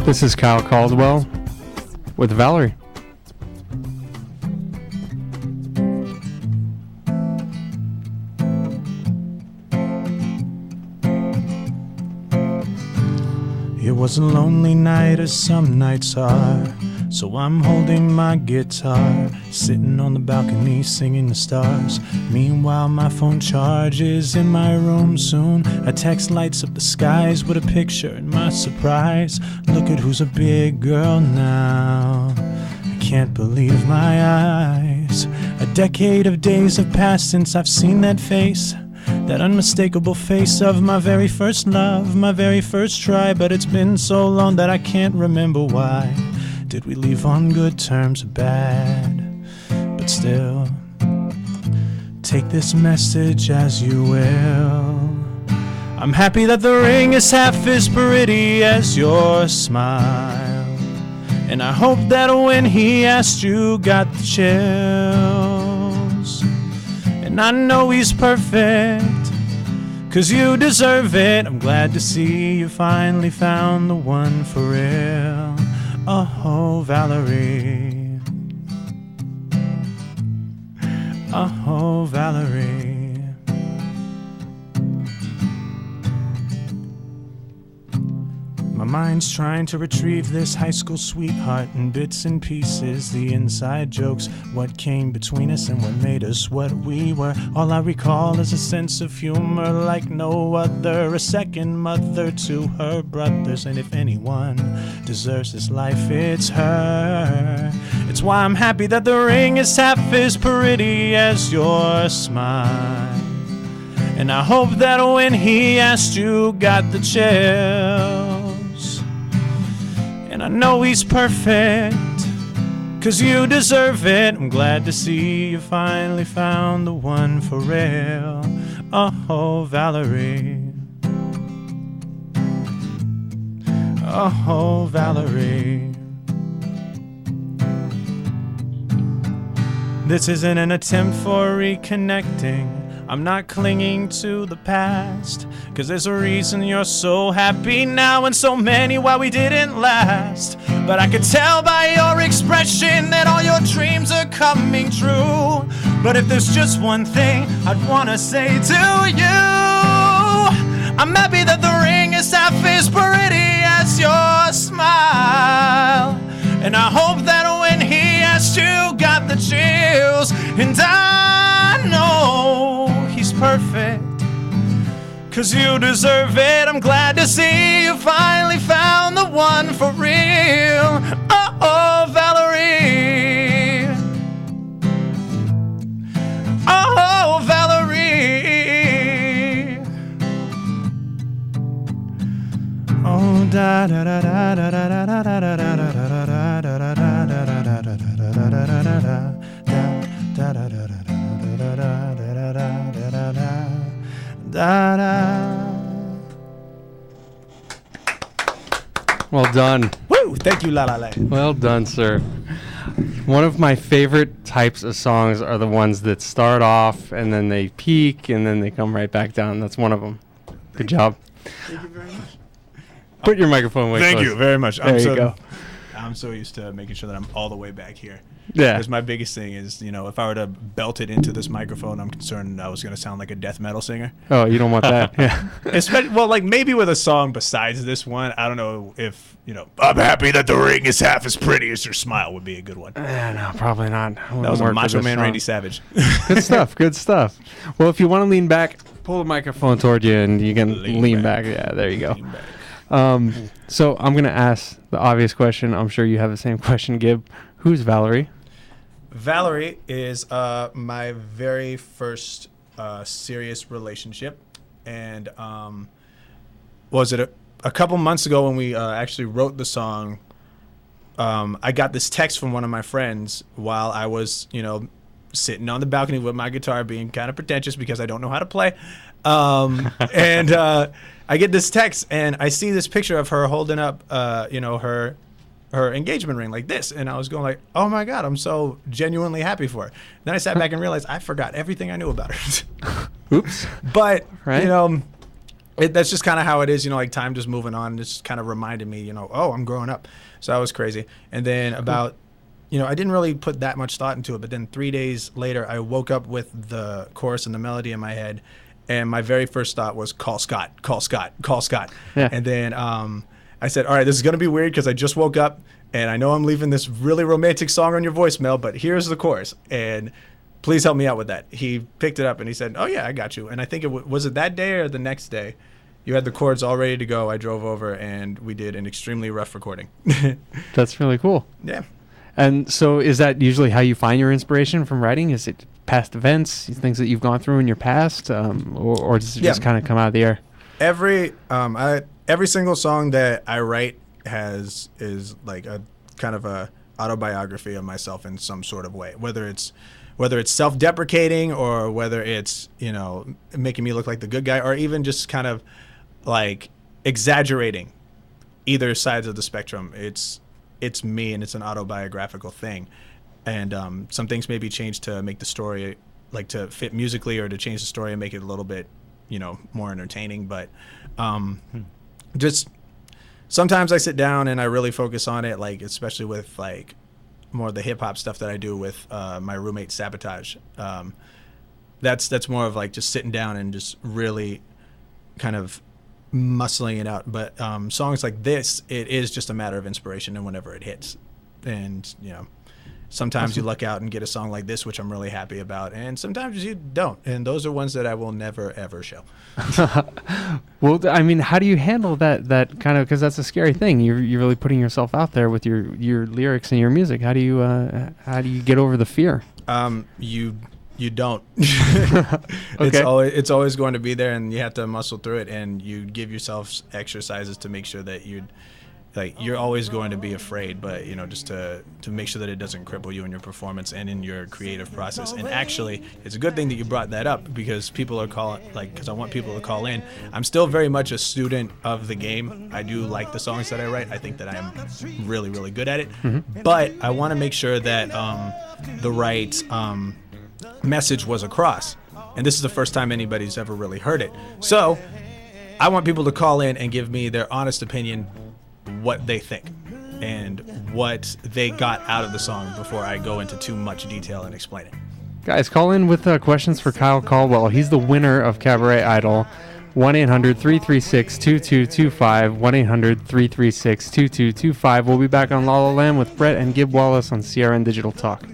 This is Kyle Caldwell with Valerie. It was a lonely night as some nights are, so I'm holding my guitar, sitting on the balcony singing the stars. Meanwhile my phone charges in my room soon. A text lights up the skies with a picture and my surprise. Look at who's a big girl now. I can't believe my eyes. A decade of days have passed since I've seen that face. That unmistakable face of my very first love, my very first try. But it's been so long that I can't remember why. Did we leave on good terms or bad? But still, take this message as you will. I'm happy that the ring is half as pretty as your smile. And I hope that when he asked you got the chills. And I know he's perfect, 'cause you deserve it. I'm glad to see you finally found the one for real. Oh, Valerie. Oh, Valerie. My mind's trying to retrieve this high school sweetheart in bits and pieces. The inside jokes, what came between us and what made us what we were. All I recall is a sense of humor like no other. A second mother to her brothers. And if anyone deserves this life, it's her. It's why I'm happy that the ring is half as pretty as your smile. And I hope that when he asked you got the chills. And I know he's perfect, 'cause you deserve it. I'm glad to see you finally found the one for real. Oh, Valerie. Oh, Valerie. This isn't an attempt for reconnecting. I'm not clinging to the past, 'cause there's a reason you're so happy now and so many why we didn't last. But I could tell by your expression that all your dreams are coming true. But if there's just one thing I'd wanna say to you, I'm happy that the ring is half as pretty as your smile. And I hope that when he asked you got the chills. And I know he's perfect, 'cause you deserve it. I'm glad to see you finally found the one for real. Oh, Valerie. Oh, Valerie. Oh, da da da da da da da da da da da da Well done. Woo! Thank you, La La La. Well done, sir. One of my favorite types of songs are the ones that start off and then they peak and then they come right back down. That's one of them. Good job. Thank you very much. Put your microphone way Thank close. you very much. There you go. I'm so used to making sure that I'm all the way back here. Yeah. Because my biggest thing is, if I were to belt it into this microphone, I'm concerned I was going to sound like a death metal singer. Oh, you don't want that. Yeah. Especially, well, like maybe with a song besides this one. I don't know if, I'm happy that the ring is half as pretty as your smile would be a good one. No, probably not. That was a Macho Man Randy Savage. Good stuff. Good stuff. Well, if you want to lean back, pull the microphone toward you and you can lean back. Yeah, there you go. So I'm going to ask the obvious question. I'm sure you have the same question, Gib. Who's Valerie? Valerie is my very first serious relationship. And was it a couple months ago when we actually wrote the song, I got this text from one of my friends while I was, sitting on the balcony with my guitar being kind of pretentious because I don't know how to play. And I get this text and I see this picture of her holding up, her engagement ring like this. And I was going like, oh my God, I'm so genuinely happy for her. Then I sat back and realized I forgot everything I knew about her. Oops. But, right. That's just kind of how it is, like time just moving on. It's just kind of reminded me, oh, I'm growing up. So that was crazy. And then about, I didn't really put that much thought into it, but then 3 days later, I woke up with the chorus and the melody in my head. And my very first thought was call Scott, call Scott, call Scott. Yeah. And then I said, all right, this is going to be weird because I just woke up and I know I'm leaving this really romantic song on your voicemail, but here's the chorus. And please help me out with that. He picked it up and he said, oh, yeah, I got you. And I think was it that day or the next day? You had the chords all ready to go. I drove over and we did an extremely rough recording. That's really cool. Yeah. And so is that usually how you find your inspiration from writing? Is it past events, things that you've gone through in your past, or does it just kind of come out of the air? Every single song that I write is like a kind of a autobiography of myself in some sort of way, whether it's self-deprecating or whether it's making me look like the good guy, or even just kind of like exaggerating either sides of the spectrum. It's me, and it's an autobiographical thing. And some things may be changed to make the story, like to fit musically, or to change the story and make it a little bit, more entertaining. But just sometimes I sit down and I really focus on it, like especially with like more of the hip hop stuff that I do with my roommate Sabotage. That's more of like just sitting down and just really kind of muscling it out. But songs like this, it is just a matter of inspiration and whenever it hits. And sometimes you luck out and get a song like this, which I'm really happy about, and sometimes you don't. And those are ones that I will never, ever show. Well, I mean, how do you handle that kind of, because that's a scary thing. You're really putting yourself out there with your lyrics and your music. How do you get over the fear? You don't. Okay. It's always going to be there, and you have to muscle through it, and you give yourself exercises to make sure that you're always going to be afraid, but just to make sure that it doesn't cripple you in your performance and in your creative process. And actually, it's a good thing that you brought that up, because people are calling, because I want people to call in. I'm still very much a student of the game. I do like the songs that I write. I think that I am really, really good at it. Mm-hmm. But I want to make sure that the right message was across. And this is the first time anybody's ever really heard it. So I want people to call in and give me their honest opinion, what they think and what they got out of the song, before I go into too much detail and explain it. Guys, call in with questions for Kyle Caldwell. He's the winner of Cabaret Idol. 1-800-336-2225. 1-800-336-2225. We'll be back on La La Land with Brett and Gib Wallace on CRN Digital Talk.